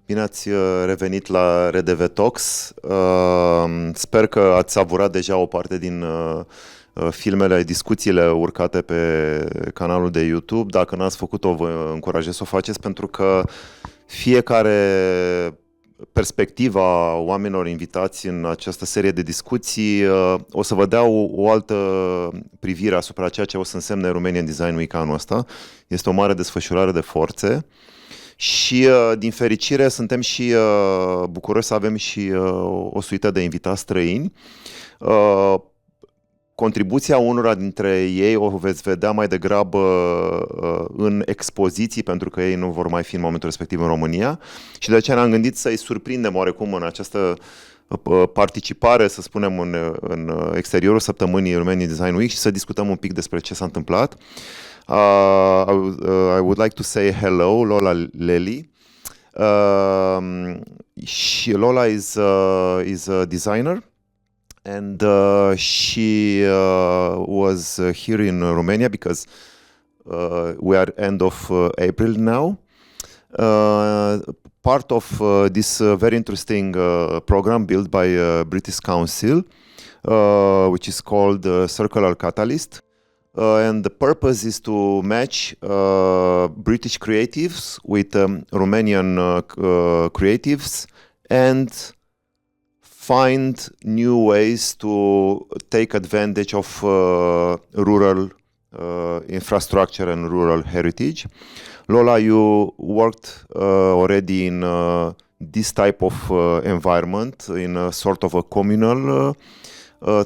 Bine ați revenit la RDW Talks. Sper că ați savurat deja o parte din filmele, discuțiile urcate pe canalul de YouTube. Dacă n-ați făcut-o, vă încurajez să o faceți, pentru că fiecare perspectiva oamenilor invitați în această serie de discuții o să vă dea o altă privire asupra ceea ce o să însemne Romanian Design Week anul ăsta. Este o mare desfășurare de forțe și, din fericire, suntem și bucuroși să avem și o suită de invitați străini. Contribuția unora dintre ei o veți vedea mai degrabă în expoziții, pentru că ei nu vor mai fi în momentul respectiv în România, și de aceea ne-am gândit să-i surprindem oarecum în această participare, să spunem, în exteriorul săptămânii Romanian Design Week și să discutăm un pic despre ce s-a întâmplat. I would like to say hello, Lola Lely. Lola is a designer. And she was here in Romania because we are end of April now. Part of this very interesting program built by British Council, which is called Circular Catalyst. And the purpose is to match British creatives with Romanian creatives and find new ways to take advantage of rural infrastructure and rural heritage. Lola, you worked already in this type of environment, in a sort of a communal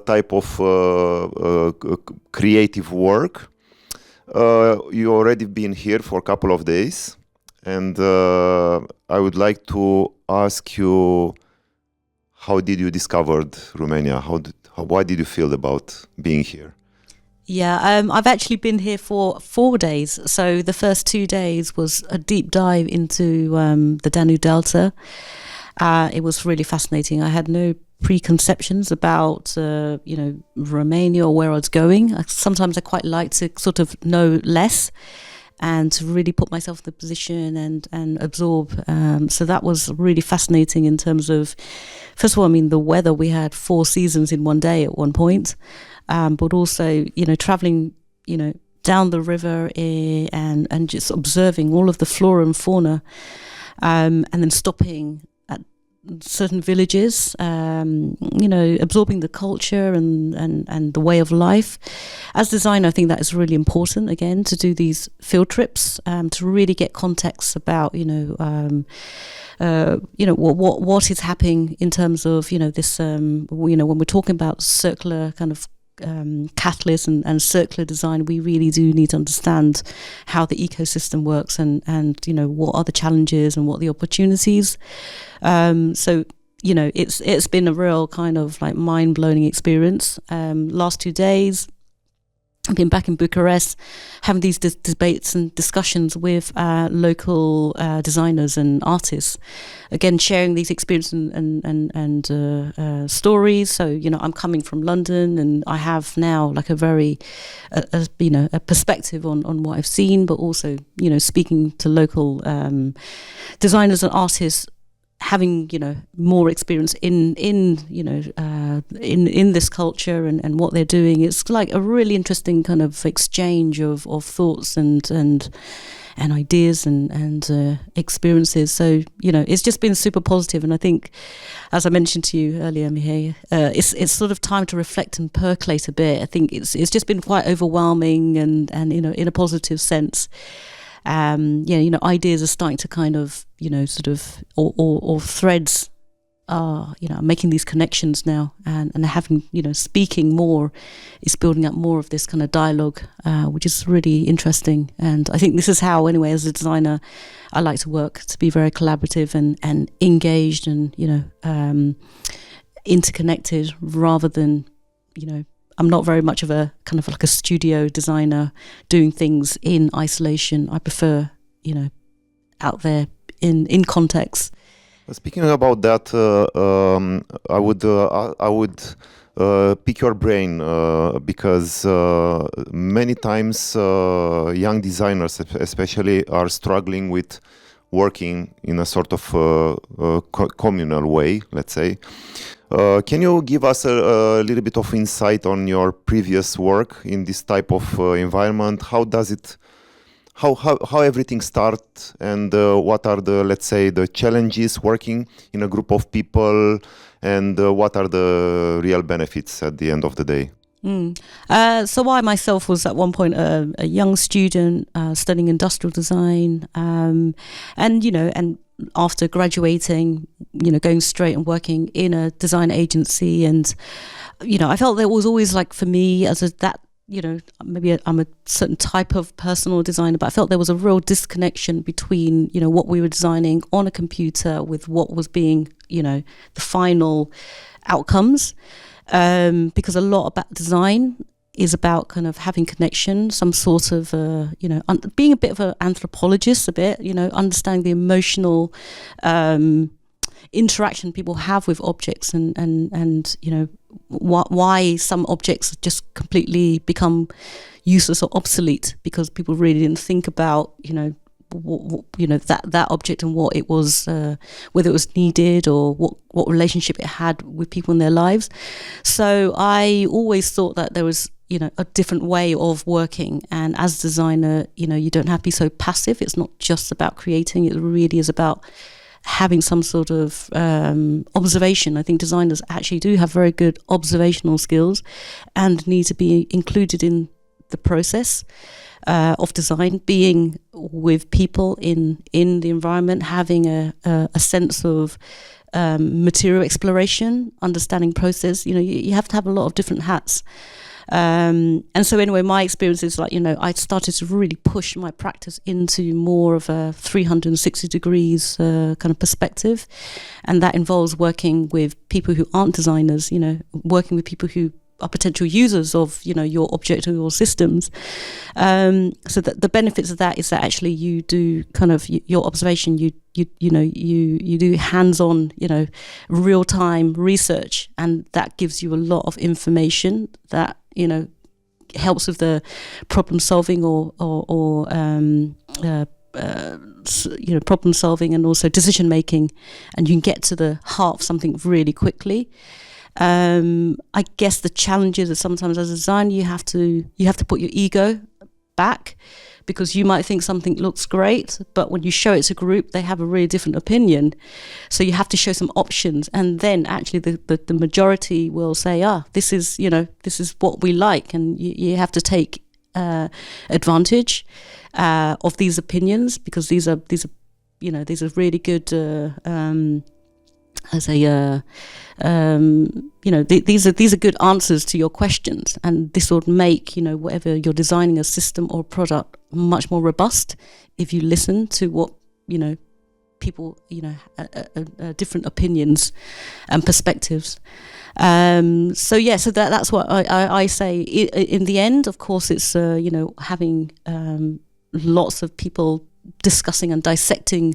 type of creative work. You already been here for a couple of days, and I would like to ask you, how did you discover Romania? Why did you feel about being here? Yeah, I've actually been here for 4 days. So the first 2 days was a deep dive into the Danube Delta. It was really fascinating. I had no preconceptions about Romania or where I was going. Sometimes I quite like to sort of know less and to really put myself in the position and absorb. So that was really fascinating in terms of, first of all, I mean, the weather. We had 4 seasons in one day at one point, but also, traveling, down the river and just observing all of the flora and fauna, and then stopping at certain villages, absorbing the culture and the way of life. As a designer, I think that is really important, again, to do these field trips, to really get context about, what is happening in terms of, this, when we're talking about circular kind of catalyst and circular design, we really do need to understand how the ecosystem works and what are the challenges and what are the opportunities. So it's been a real kind of like mind-blowing experience. Last 2 days I've been back in Bucharest having these debates and discussions with local designers and artists, again sharing these experiences and stories. So I'm coming from London, and I have now like a very a perspective on what I've seen, but also speaking to local designers and artists, having more experience in this culture and what they're doing. It's like a really interesting kind of exchange of thoughts and ideas and experiences. So it's just been super positive, and I think, as I mentioned to you earlier, Mihai, it's sort of time to reflect and percolate a bit. I think it's just been quite overwhelming and in a positive sense. Ideas are starting to kind of, sort of, or threads are, making these connections now, and having, speaking more is building up more of this kind of dialogue, which is really interesting. And I think this is how, anyway, as a designer, I like to work, to be very collaborative and engaged and, interconnected, rather than, I'm not very much of a kind of like a studio designer doing things in isolation. I prefer, out there in context. Speaking about that, I would pick your brain because many times young designers, especially, are struggling with working in a sort of communal way, let's say. Can you give us a little bit of insight on your previous work in this type of environment? How does it, how everything starts, and what are the, let's say, the challenges working in a group of people, and what are the real benefits at the end of the day? So I myself was at one point a young student studying industrial design, and after graduating, going straight and working in a design agency, and I felt there was always, like, for me as maybe I'm a certain type of personal designer, but I felt there was a real disconnection between what we were designing on a computer with what was being the final outcomes. Because a lot about design is about kind of having connection, some sort of, being a bit of an anthropologist, understanding the emotional interaction people have with objects, and why some objects just completely become useless or obsolete because people really didn't think about, that object and what it was, whether it was needed or what relationship it had with people in their lives. So I always thought that there was a different way of working, and as a designer, you don't have to be so passive. It's not just about creating, it really is about having some sort of observation. I think designers actually do have very good observational skills and need to be included in the process of design, being with people in the environment, having a sense of material exploration, understanding process. You have to have a lot of different hats. And so anyway, my experience is I started to really push my practice into more of a 360 degrees kind of perspective. And that involves working with people who aren't designers, working with people who are potential users of your object or your systems. So that the benefits of that is that actually you do kind of your observation, you do hands-on, real-time research, and that gives you a lot of information that helps with the problem solving or problem solving, and also decision making, and you can get to the heart of something really quickly. I guess the challenges are sometimes as a designer you have to put your ego back, because you might think something looks great, but when you show it to a group, they have a really different opinion. So you have to show some options, and then actually the majority will say, this is what we like, and you have to take advantage of these opinions, because these are really good. These are good answers to your questions, and this would make whatever you're designing, a system or product, much more robust if you listen to what people different opinions and perspectives. So that's what I say. In the end, of course, it's having lots of people discussing and dissecting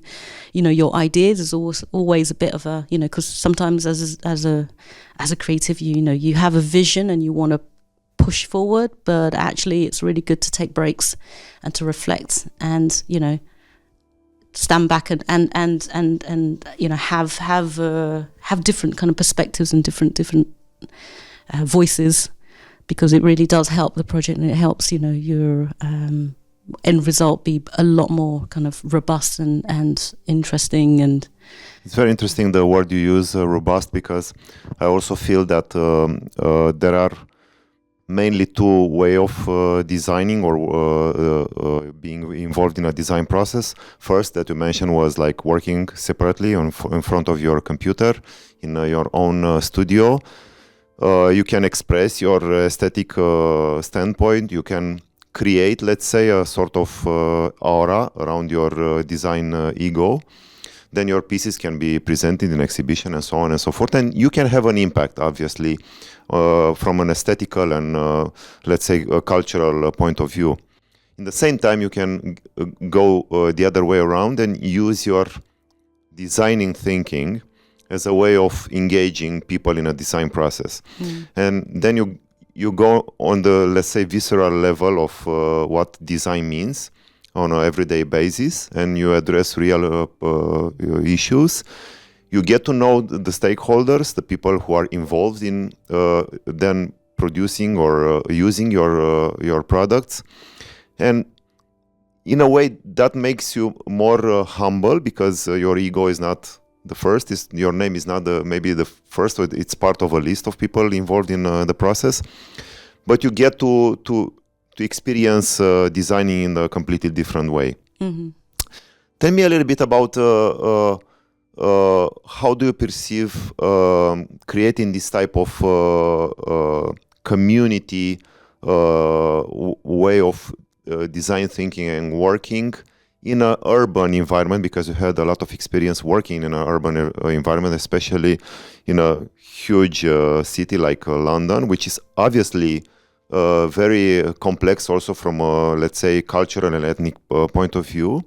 your ideas is always a bit of a because sometimes as a creative you have a vision and you want to push forward, but actually it's really good to take breaks and to reflect and stand back and have different kind of perspectives and different voices, because it really does help the project, and it helps your end result be a lot more kind of robust and interesting. And it's very interesting the word you use, robust, because I also feel that there are mainly two ways of designing or being involved in a design process. First, that you mentioned, was like working separately in front of your computer in your own studio. You can express your aesthetic standpoint. You can create, let's say, a sort of aura around your design ego. Then your pieces can be presented in exhibition and so on and so forth. And you can have an impact, obviously, from an aesthetical and, let's say, a cultural point of view. In the same time, you can go the other way around and use your designing thinking as a way of engaging people in a design process. And then you go on the, let's say, visceral level of what design means, on an everyday basis, and you address real issues. You get to know the stakeholders, the people who are involved in then producing or using your products, and in a way that makes you more humble, because your ego is not the first. Your name is not maybe the first. Or it's part of a list of people involved in the process, but you get to experience designing in a completely different way. Mm-hmm. Tell me a little bit about how do you perceive creating this type of community way of design thinking and working in an urban environment, because you had a lot of experience working in an urban environment, especially in a huge city like London, which is obviously very complex also from a, let's say, cultural and ethnic point of view,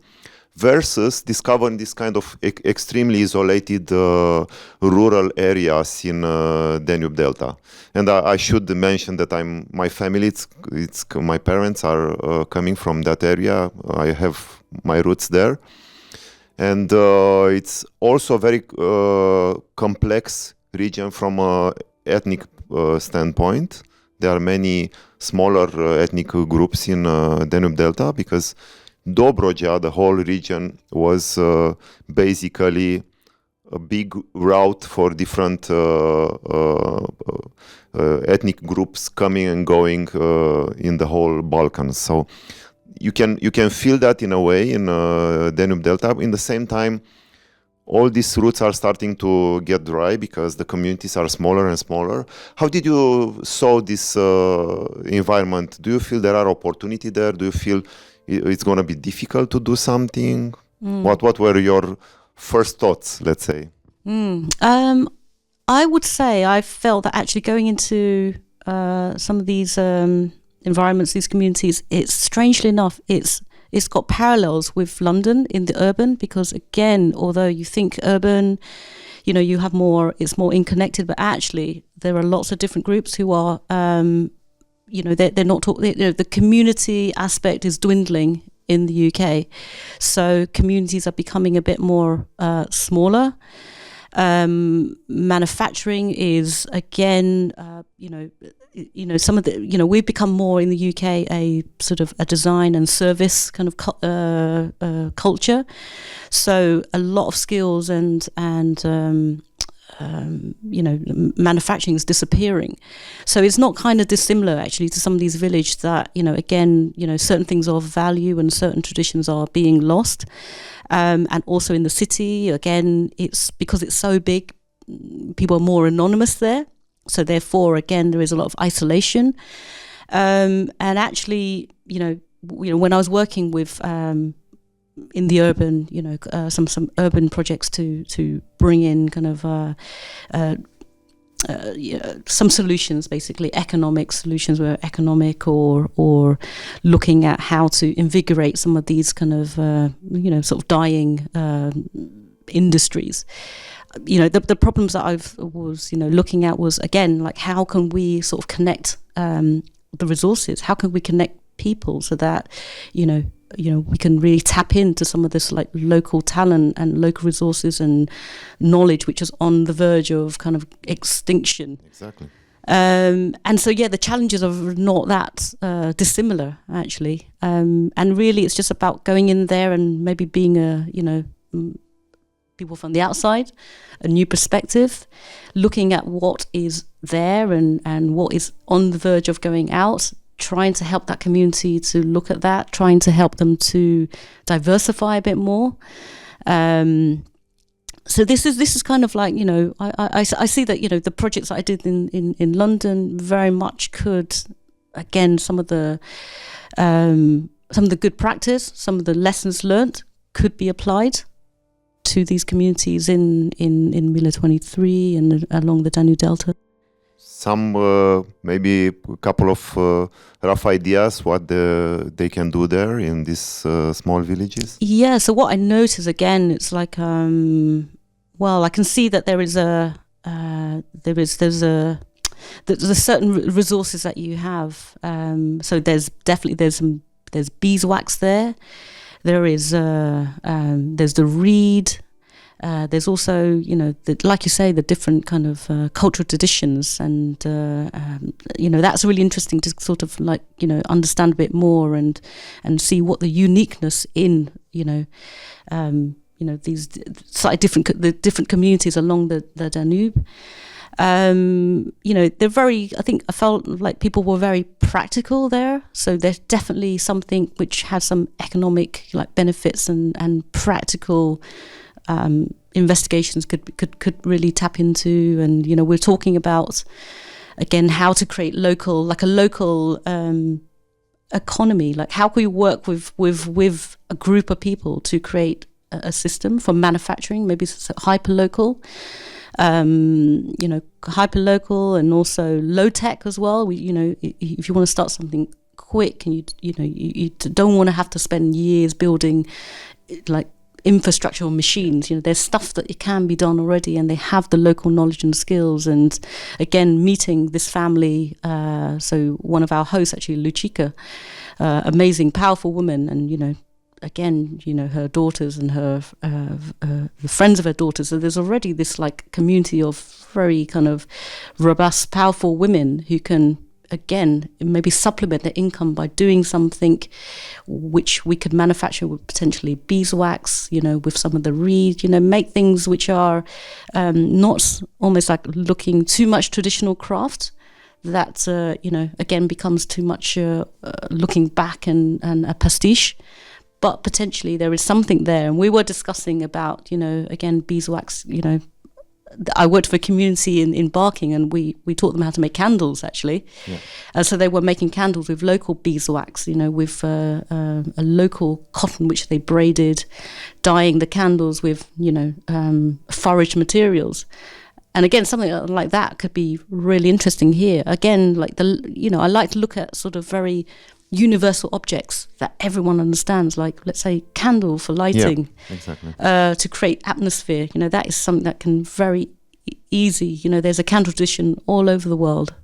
versus discovering this kind of extremely isolated rural areas in Danube Delta. And I should mention that my family, my parents are coming from that area. I have my roots there. And it's also a very complex region from an ethnic standpoint. There are many smaller ethnic groups in Danube Delta, because Dobrogea, the whole region, was basically a big route for different ethnic groups coming and going in the whole Balkans. So you can feel that in a way in Danube Delta. In the same time, all these routes are starting to get dry because the communities are smaller and smaller. How did you saw this environment? Do you feel there are opportunity there? Do you feel it's going to be difficult to do something? What were your first thoughts, let's say? I would say I felt that actually going into some of these environments, these communities, it's strangely enough, it's got parallels with London in the urban, because again, although you think urban, you have more, it's more interconnected, but actually there are lots of different groups who are they're not the community aspect is dwindling in the UK, so communities are becoming a bit more smaller. Manufacturing is again, some of the, we've become more in the UK a sort of a design and service kind of culture. So a lot of skills and manufacturing is disappearing. So it's not kind of dissimilar actually to some of these villages that, again, certain things of value and certain traditions are being lost. And also in the city, again, it's because it's so big, people are more anonymous there. So therefore, again, there is a lot of isolation. And actually, when I was working with in the urban, some urban projects to bring in kind of some solutions, basically economic solutions, were economic or looking at how to invigorate some of these kind of sort of dying industries. The problems that I was looking at was, again, like, how can we sort of connect the resources? How can we connect people so that we can really tap into some of this like local talent and local resources and knowledge, which is on the verge of kind of extinction. Exactly. And so, the challenges are not that dissimilar, actually. And really, it's just about going in there and maybe being people from the outside, a new perspective, looking at what is there and what is on the verge of going out, trying to help that community to look at that, trying to help them to diversify a bit more. So this is kind of like, I see that, the projects that I did in London very much could, again, some of the good practice, some of the lessons learned could be applied to these communities in Mila 23 and along the Danube Delta. Some maybe a couple of rough ideas what they can do there in these small villages. Yeah. So what I notice, again, it's like I can see that there's certain resources that you have. So there's beeswax there. There is there's the reed. There's also, like you say, the different kind of cultural traditions, and that's really interesting to sort of understand a bit more and see what the uniqueness in these slightly different communities along the Danube. They're very. I felt like people were very practical there. So there's definitely something which has some economic benefits and practical. Investigations could really tap into, and we're talking about again how to create a local economy. Like how can we work with a group of people to create a system for manufacturing, maybe hyper local, and also low tech as well. If you want to start something quick and you don't want to have to spend years building infrastructure or machines, there's stuff that it can be done already, and they have the local knowledge and skills. And again, meeting this family, so one of our hosts actually, Lucica, amazing, powerful woman, and again, her daughters and her the friends of her daughters. So there's already this community of very kind of robust, powerful women who can again maybe supplement their income by doing something which we could manufacture with potentially beeswax, with some of the reed, make things which are not almost looking too much traditional craft that again becomes too much looking back and a pastiche. But potentially there is something there, and we were discussing about again beeswax. I worked for a community in Barking, and we taught them how to make candles, actually. Yeah. So they were making candles with local beeswax, with a local cotton which they braided, dyeing the candles with, forage materials. And again, something like that could be really interesting here. Again, I like to look at sort of very universal objects that everyone understands, like let's say candle for lighting, exactly. To create atmosphere. That is something that can very easy. There's a candle tradition all over the world.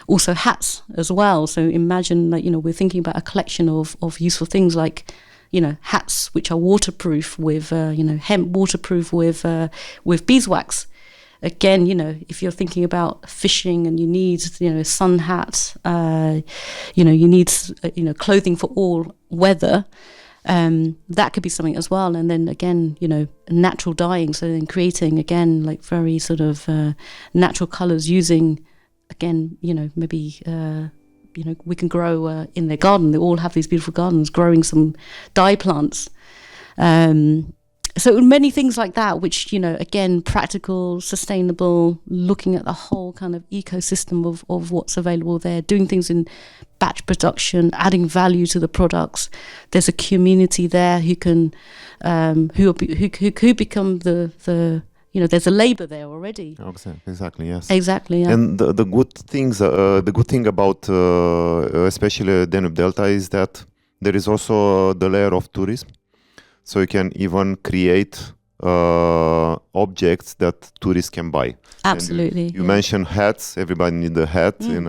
Also hats as well. So imagine we're thinking about a collection of useful things like hats which are waterproof with hemp, waterproof with beeswax. Again, if you're thinking about fishing and you need, a sun hat, you need, clothing for all weather, that could be something as well. And then again, natural dyeing. So then creating, again, very sort of natural colors using, again, maybe, we can grow in their garden. They all have these beautiful gardens, growing some dye plants. So many things like that, which, again, practical, sustainable, looking at the whole kind of ecosystem of what's available there, doing things in batch production, adding value to the products. There's a community there who can, who become the there's a labor there already. Exactly, yes. Exactly, yeah. And the good thing about especially Danube Delta is that there is also the layer of tourism. So you can even create objects that tourists can buy. Absolutely. You mentioned hats. Everybody needs a hat in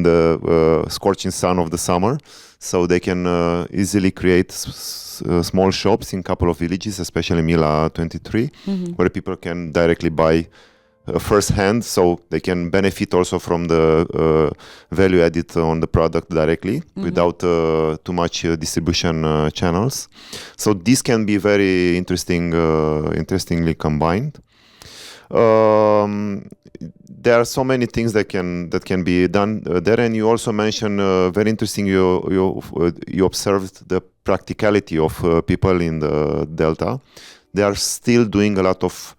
the scorching sun of the summer. So they can easily create small shops in a couple of villages, especially Mila 23, where people can directly buy first hand, so they can benefit also from the value added on the product directly without too much distribution channels. So this can be very interestingly combined. There are so many things that can be done there, and you also mentioned very interesting. You observed the practicality of people in the Delta. They are still doing a lot of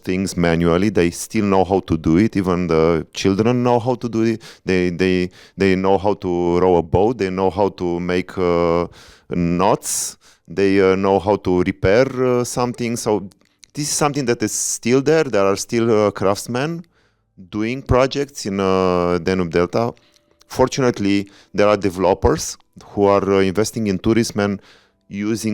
things manually. They still know how to do it. Even the children know how to do it. They know how to row a boat. They know how to make knots. They know how to repair something. So this is something that is still there. There are still craftsmen doing projects in Danube Delta. Fortunately, there are developers who are investing in tourism and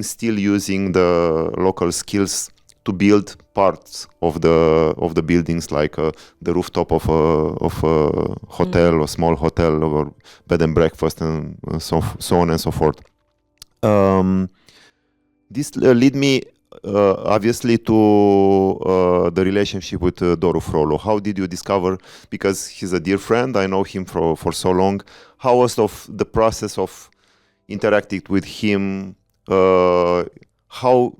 still using the local skills to build parts of the buildings, like the rooftop of a hotel or small hotel or bed and breakfast, and so on and so forth. This lead me obviously to the relationship with Doru Frolu. How did you discover, because he's a dear friend, I know him for so long, how was the process of interacting with him? How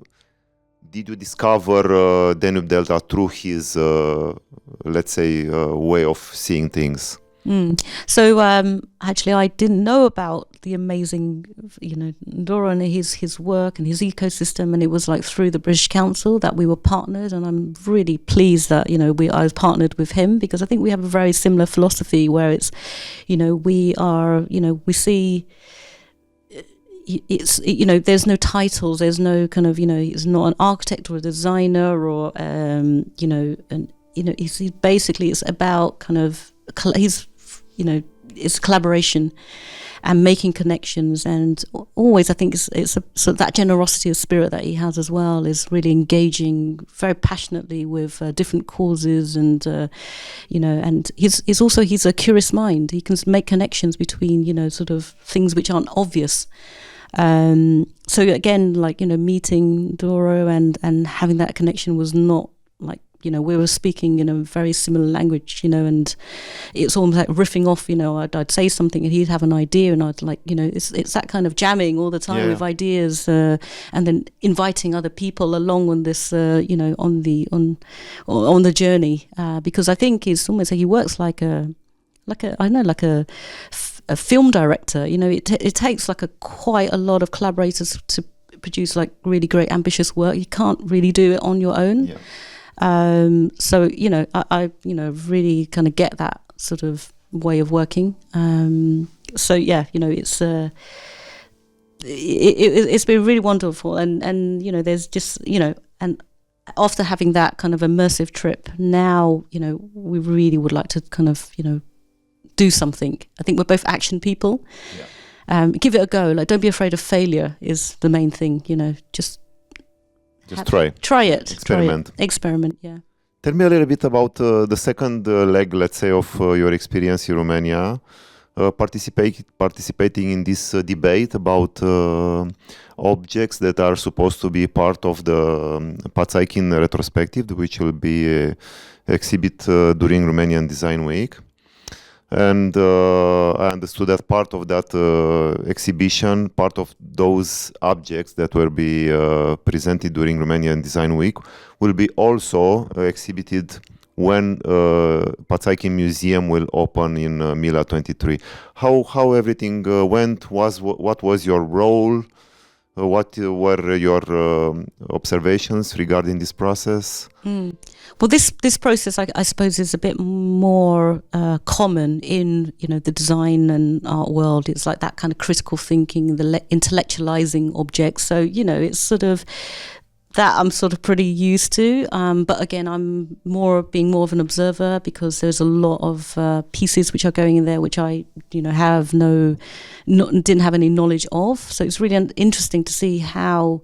did you discover Danube Delta through his, let's say, way of seeing things? So actually, I didn't know about the amazing, Doro and his work and his ecosystem, and it was like through the British Council that we were partnered, and I'm really pleased that I was partnered with him, because I think we have a very similar philosophy where it's, we see. It's there's no titles, there's no kind of he's not an architect or a designer or he's basically, it's about kind of it's collaboration and making connections, and always I think it's so that generosity of spirit that he has as well is really engaging very passionately with different causes, and and he's a curious mind. He can make connections between sort of things which aren't obvious. So again, like meeting Doro and having that connection was not like we were speaking in a very similar language, and it's almost like riffing off. I'd say something and he'd have an idea, and I'd like it's that kind of jamming all the time with ideas, and then inviting other people along on this on the journey, because I think it's almost like he works like a film director. It takes like quite a lot of collaborators to produce like really great ambitious work. You can't really do it on your own. So I really kind of get that sort of way of working. So yeah, it's been really wonderful, and there's just and after having that kind of immersive trip, now we really would like to kind of do something. I think we're both action people. Give it a go. Like, don't be afraid of failure is the main thing. Just try it. Experiment. Yeah. Tell me a little bit about the second leg, let's say, of your experience in Romania, participating in this debate about objects that are supposed to be part of the Pațaichin retrospective, which will be exhibit during Romanian Design Week. And I understood that part of that exhibition, part of those objects that will be presented during Romanian Design Week, will be also exhibited when Pațaichin Museum will open in Mila 23. How everything went? What was your role? What were your observations regarding this process? Well, this process, I suppose, is a bit more common in the design and art world. It's like that kind of critical thinking, the intellectualizing objects. So it's sort of that I'm sort of pretty used to. But again, I'm being more of an observer, because there's a lot of pieces which are going in there which I didn't have any knowledge of. So it's really interesting to see how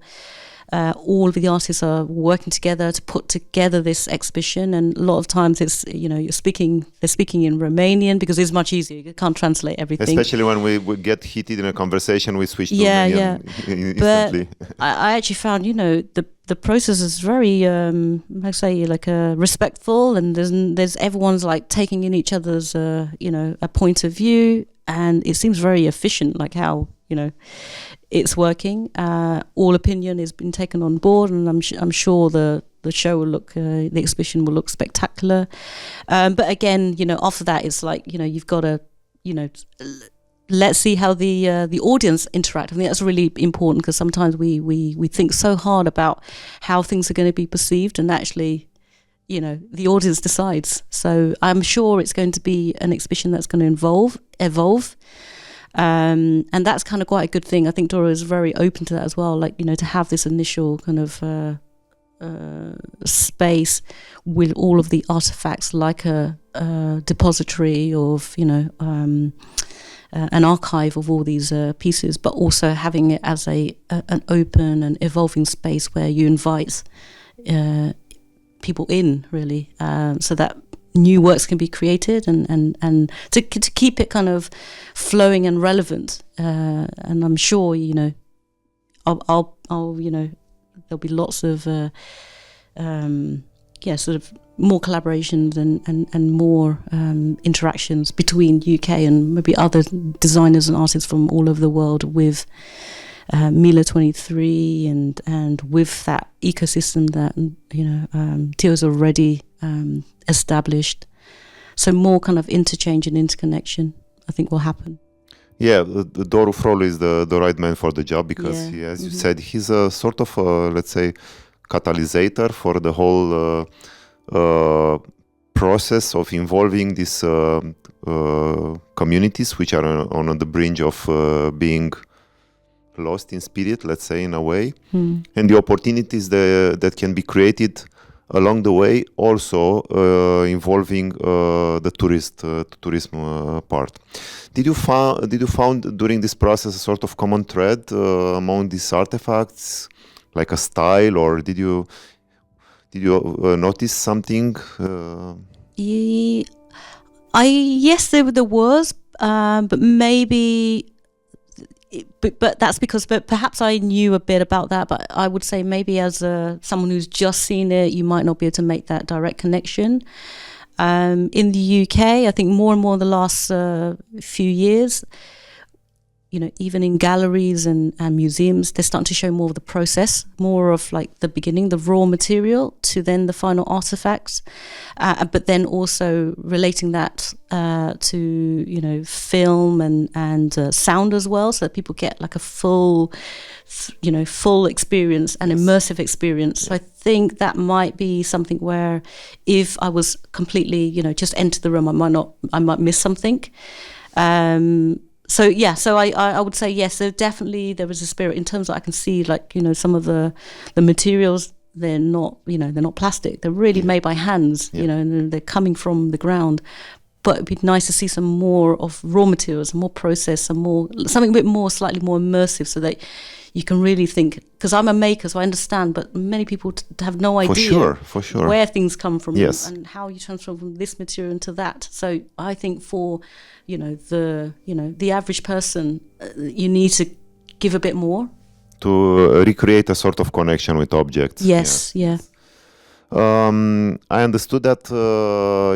all of the artists are working together to put together this exhibition. And a lot of times it's they're speaking in Romanian, because it's much easier. You can't translate everything, especially when we get heated in a conversation, we switch to Romanian instantly. But I actually found the process is very respectful, and there's everyone's like taking in each other's a point of view, and it seems very efficient, like how it's working. All opinion has been taken on board, and I'm sure the show will look, the exhibition will look spectacular. But again, after that, it's like you've got to let's see how the audience interact. I think that's really important, because sometimes we think so hard about how things are going to be perceived, and actually the audience decides. So I'm sure it's going to be an exhibition that's going to evolve. And that's kind of quite a good thing. I think Doro is very open to that as well, like to have this initial kind of space with all of the artifacts, like a depository of an archive of all these pieces, but also having it as an open and evolving space where you invite people in, really, so that new works can be created, and to keep it kind of flowing and relevant. And I'm sure I'll there'll be lots of sort of more collaborations and more interactions between UK and maybe other designers and artists from all over the world with Mila 23 and with that ecosystem that Tio's already established. So more kind of interchange and interconnection, I think, will happen. Yeah, Doru Frollo is the right man for the job because, as you said, he's a sort of, let's say, catalysator for the whole process of involving these communities which are on the brink of being lost in spirit, let's say, in a way. And the opportunities that can be created along the way, also involving the tourism part. Did you found during this process a sort of common thread among these artifacts, like a style, or did you notice something? Yes, there was, but maybe. But that's because, but perhaps I knew a bit about that. But I would say maybe as someone who's just seen it, you might not be able to make that direct connection. In the UK, I think more and more in the last few years, even in galleries and museums, they're starting to show more of the process, more of like the beginning, the raw material, to then the final artifacts, but then also relating that to film and sound as well, so that people get like a full experience and immersive experience. So I think that might be something where if I was completely just enter the room, I might miss something. So I would say yes. So definitely there is a spirit in terms of I can see some of the materials. They're not plastic. They're really made by hands. And they're coming from the ground. But it'd be nice to see some more of raw materials, more process, something a bit more, slightly more immersive, so that you can really think. Because I'm a maker, so I understand. But many people have no idea for sure where things come from, yes, and how you transform from this material into that. So I think for the average person, you need to give a bit more to recreate a sort of connection with objects. Yes. I understood that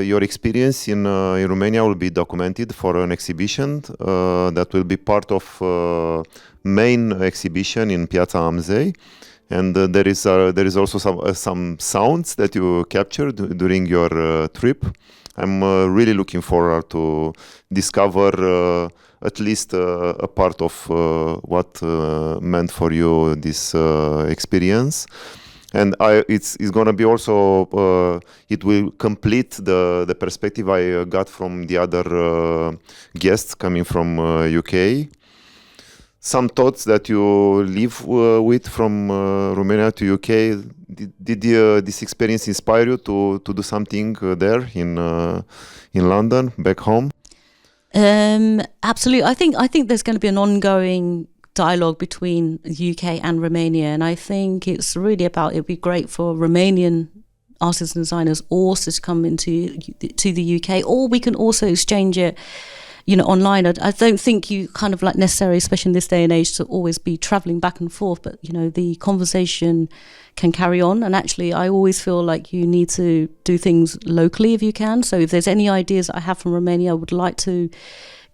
your experience in Romania will be documented for an exhibition that will be part of main exhibition in Piața Amzei, and there is also some sounds that you captured during your trip. I'm really looking forward to discover at least a part of what meant for you this experience. And it's going to be also, it will complete the perspective I got from the other guests coming from UK. Some thoughts that you live with from Romania to UK. Did this experience inspire you to do something there in London, back home? Absolutely. I think there's going to be an ongoing dialogue between the UK and Romania, and I think it's really it'd be great for Romanian artists and designers also to come to the UK, or we can also exchange it online. I don't think you kind of like necessarily, especially in this day and age, to always be traveling back and forth, but the conversation can carry on. And actually I always feel like you need to do things locally if you can. So if there's any ideas that I have from Romania, I would like to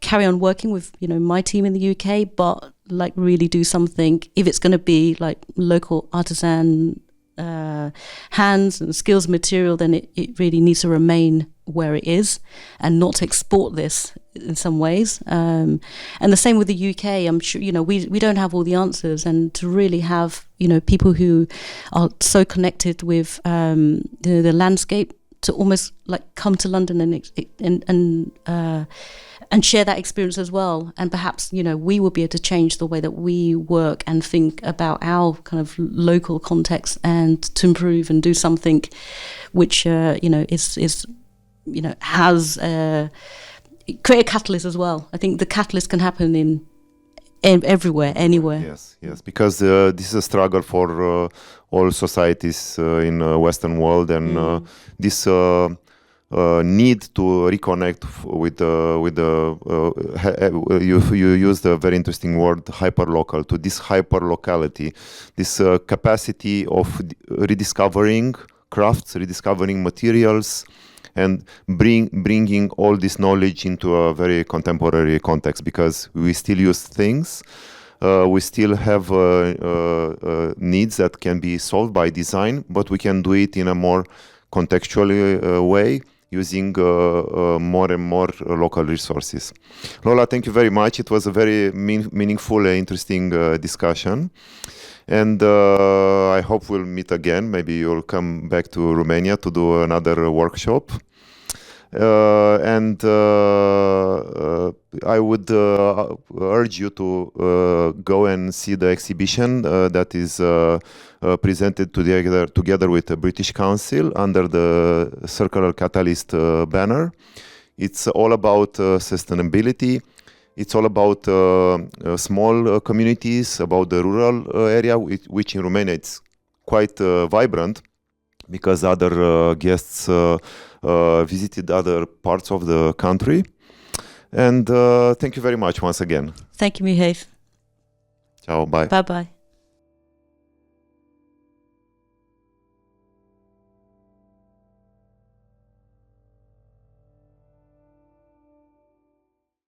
carry on working with my team in the UK, but like really do something. If it's going to be like local artisan hands and skills material, then it really needs to remain where it is and not export this in some ways. And the same with the UK. I'm sure we don't have all the answers, and to really have people who are so connected with the landscape to almost like come to London and share that experience as well. And perhaps, we will be able to change the way that we work and think about our kind of local context, and to improve and do something which, is has create a catalyst as well. I think the catalyst can happen in everywhere, anywhere. Yes, because this is a struggle for all societies in Western world, and this need to reconnect you used a very interesting word, hyperlocal, to this hyperlocality, this capacity of rediscovering crafts, rediscovering materials, and bringing all this knowledge into a very contemporary context, because we still use things, we still have needs that can be solved by design, but we can do it in a more contextual way, using more and more local resources. Lola, thank you very much. It was a very meaningful, interesting discussion. And I hope we'll meet again. Maybe you'll come back to Romania to do another workshop. And I would urge you to go and see the exhibition that is presented together with the British Council under the Circular Catalyst banner. It's all about sustainability. It's all about small communities, about the rural area, which in Romania it's quite vibrant, because other guests visited other parts of the country. And thank you very much once again. Thank you, Mihai. Ciao, bye. Bye-bye.